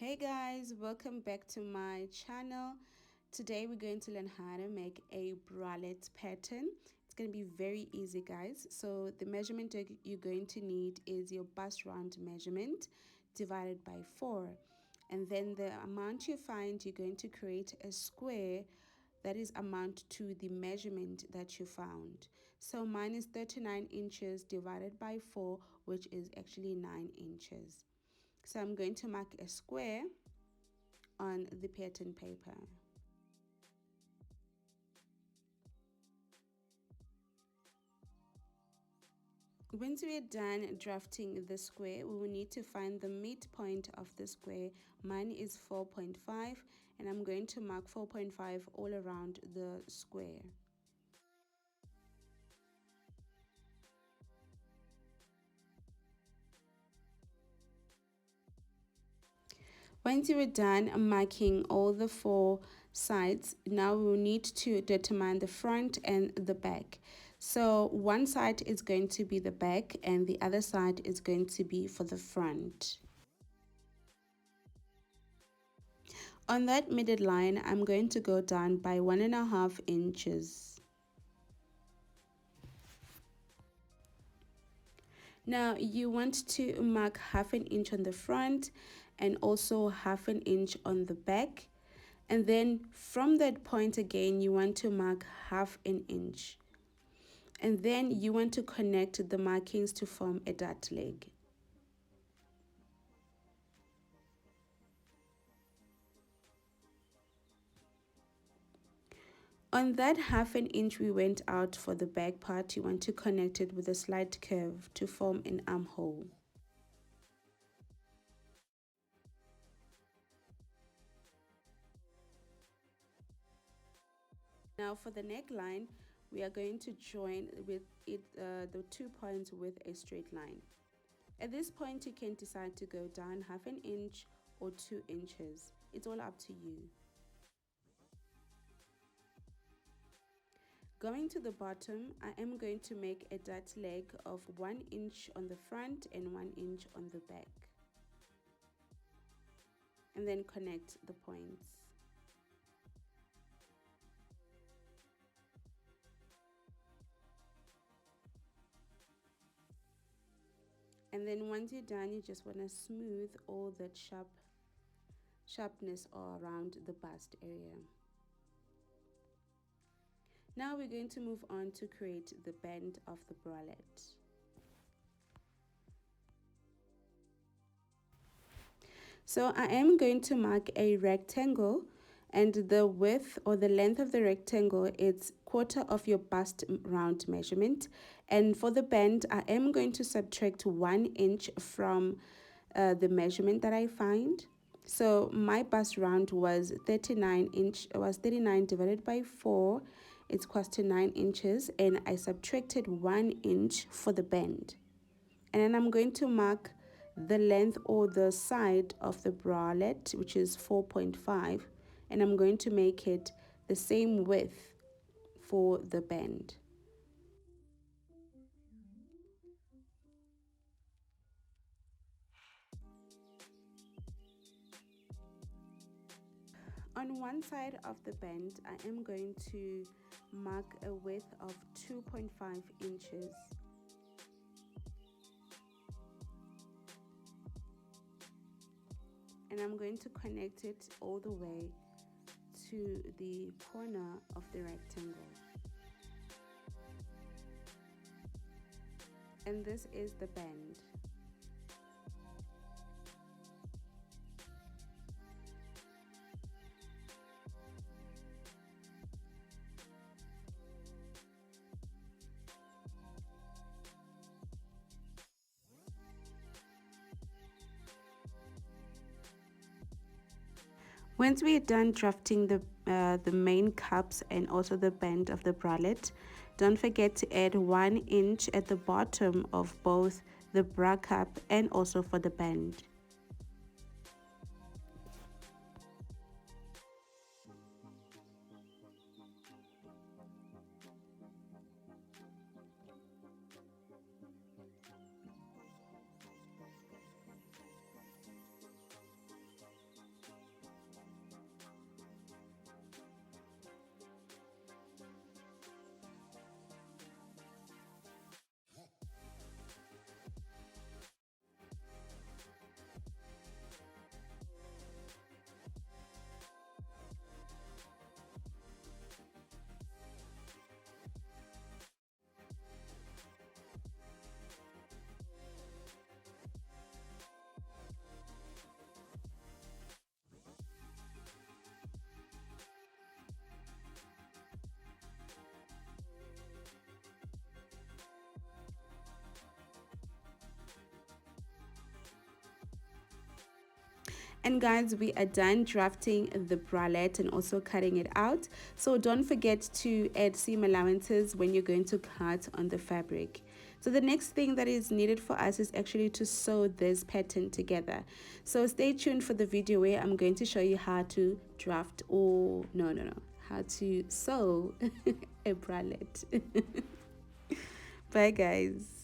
Hey guys, welcome back to my channel. Today we're going to learn how to make a bralette pattern. It's going to be very easy, guys. So the measurement you're going to need is your bust round measurement divided by 4. And then the amount you find, you're going to create a square that is amount to the measurement that you found. So mine is 39 inches divided by 4, which is actually 9 inches. So I'm going to mark a square on the pattern paper. Once we are done drafting the square, we will need to find the midpoint of the square. Mine is 4.5 and I'm going to mark 4.5 all around the square. Once you are done marking all the 4 sides, now we will need to determine the front and the back. So one side is going to be the back and the other side is going to be for the front. On that middle line, I'm going to go down by 1.5 inches. Now you want to mark 1/2 inch on the front and also 1/2 inch on the back. And then from that point again, you want to mark 1/2 inch. And then you want to connect the markings to form a dart leg. On that 1/2 inch we went out for the back part, you want to connect it with a slight curve to form an armhole. Now for the neckline, we are going to join with the 2 points with a straight line. At this point, you can decide to go down 1/2 inch or 2 inches. It's all up to you. Going to the bottom, I am going to make a dart leg of 1 inch on the front and 1 inch on the back. And then connect the points. And then once you're done, you just want to smooth all that sharpness all around the bust area. Now we're going to move on to create the band of the bralette. So I am going to mark a rectangle, and the width or the length of the rectangle is 1/4 of your bust round measurement. And for the band, I am going to subtract 1 inch from the measurement that I find. So my bust round was 39 divided by 4. It's equals to 9 inches, and I subtracted 1 inch for the bend. And then I'm going to mark the length or the side of the bralette, which is 4.5, and I'm going to make it the same width for the bend. On one side of the bend, I am going to mark a width of 2.5 inches. And I'm going to connect it all the way to the corner of the rectangle. And this is the bend. Once we're done drafting the main cups and also the bend of the bralette, don't forget to add 1 inch at the bottom of both the bra cup and also for the bend. And guys, we are done drafting the bralette and also cutting it out. So don't forget to add seam allowances when you're going to cut on the fabric. So the next thing that is needed for us is actually to sew this pattern together. So stay tuned for the video where I'm going to show you how to draft, or no, how to sew a bralette. Bye guys.